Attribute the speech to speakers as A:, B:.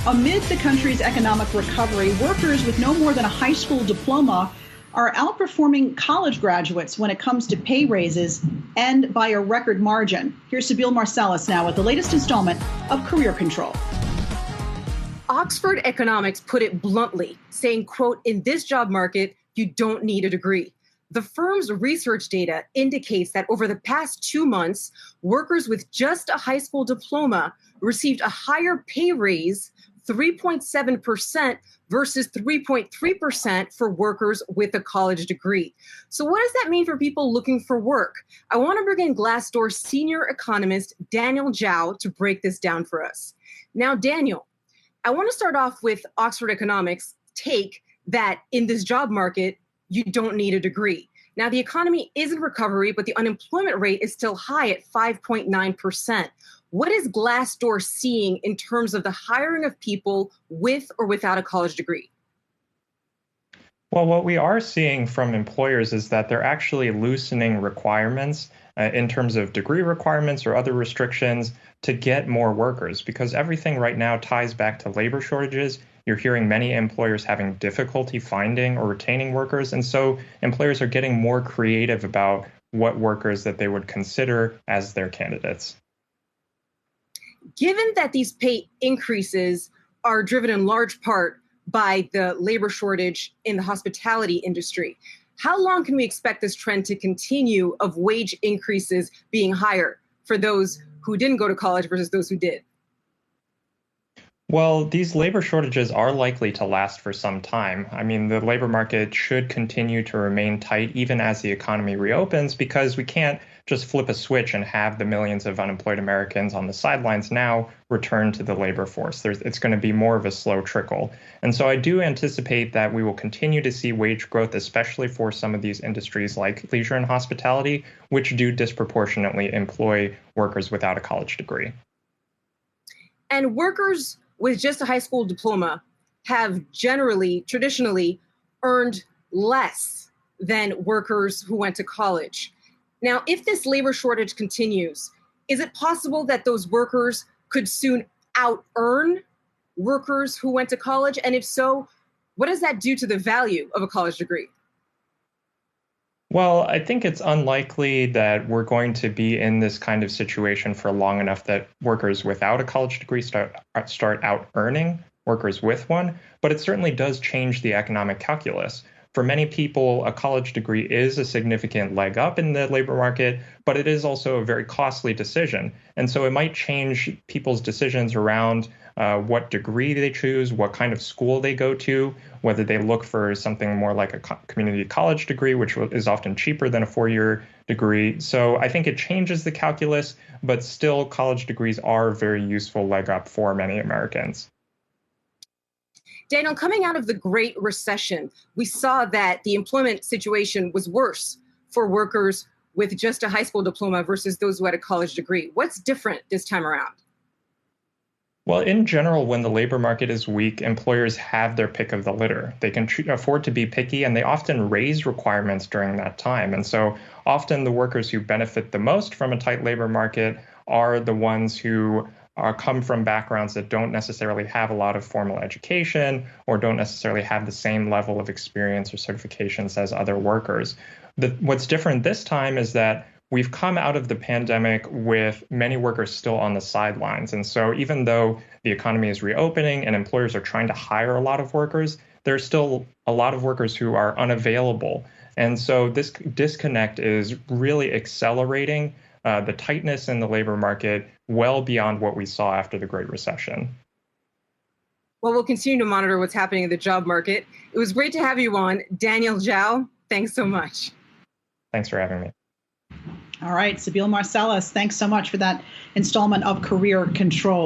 A: Amid the country's economic recovery, workers with no more than a high school diploma are outperforming college graduates when it comes to pay raises, and by a record margin. Here's Sibile Marcellus now with the latest installment of Career Control.
B: Oxford Economics put it bluntly, saying, quote, "In this job market, you don't need a degree." The firm's research data indicates that over the past 2 months, workers with just a high school diploma received a higher pay raise, 3.7% versus 3.3% for workers with a college degree. So what does that mean for people looking for work? I want to bring in Glassdoor Senior Economist Daniel Zhao to break this down for us. Now, Daniel, I want to start off with Oxford Economics' take that in this job market, you don't need a degree. Now, the economy is in recovery, but the unemployment rate is still high at 5.9%. What is Glassdoor seeing in terms of the hiring of people with or without a college degree?
C: Well, what we are seeing from employers is that they're actually loosening requirements in terms of degree requirements or other restrictions to get more workers, because everything right now ties back to labor shortages. You're hearing many employers having difficulty finding or retaining workers. And so employers are getting more creative about what workers that they would consider as their candidates.
B: Given that these pay increases are driven in large part by the labor shortage in the hospitality industry, how long can we expect this trend to continue of wage increases being higher for those who didn't go to college versus those who did?
C: Well, these labor shortages are likely to last for some time. I mean, the labor market should continue to remain tight even as the economy reopens, because we can't just flip a switch and have the millions of unemployed Americans on the sidelines now return to the labor force. It's going to be more of a slow trickle. And so I do anticipate that we will continue to see wage growth, especially for some of these industries like leisure and hospitality, which do disproportionately employ workers without a college degree.
B: And workers with just a high school diploma have traditionally earned less than workers who went to college. Now, if this labor shortage continues, is it possible that those workers could soon out-earn workers who went to college? And if so, what does that do to the value of a college degree?
C: Well, I think it's unlikely that we're going to be in this kind of situation for long enough that workers without a college degree start out earning workers with one, but it certainly does change the economic calculus. For many people, a college degree is a significant leg up in the labor market, but it is also a very costly decision. And so it might change people's decisions around what degree they choose, what kind of school they go to, whether they look for something more like a community college degree, which is often cheaper than a 4-year degree. So I think it changes the calculus, but still college degrees are a very useful leg up for many Americans.
B: Daniel, coming out of the Great Recession, we saw that the employment situation was worse for workers with just a high school diploma versus those who had a college degree. What's different this time around?
C: Well, in general, when the labor market is weak, employers have their pick of the litter. They can afford to be picky, and they often raise requirements during that time. And so often the workers who benefit the most from a tight labor market are the ones who come from backgrounds that don't necessarily have a lot of formal education or don't necessarily have the same level of experience or certifications as other workers. What's different this time is that we've come out of the pandemic with many workers still on the sidelines. And so even though the economy is reopening and employers are trying to hire a lot of workers, there's still a lot of workers who are unavailable. And so this disconnect is really accelerating the tightness in the labor market well beyond what we saw after the Great Recession.
B: Well, we'll continue to monitor what's happening in the job market. It was great to have you on. Daniel Zhao, thanks so much.
C: Thanks for having me.
A: All right, Sibile Marcellus, thanks so much for that installment of Career Control.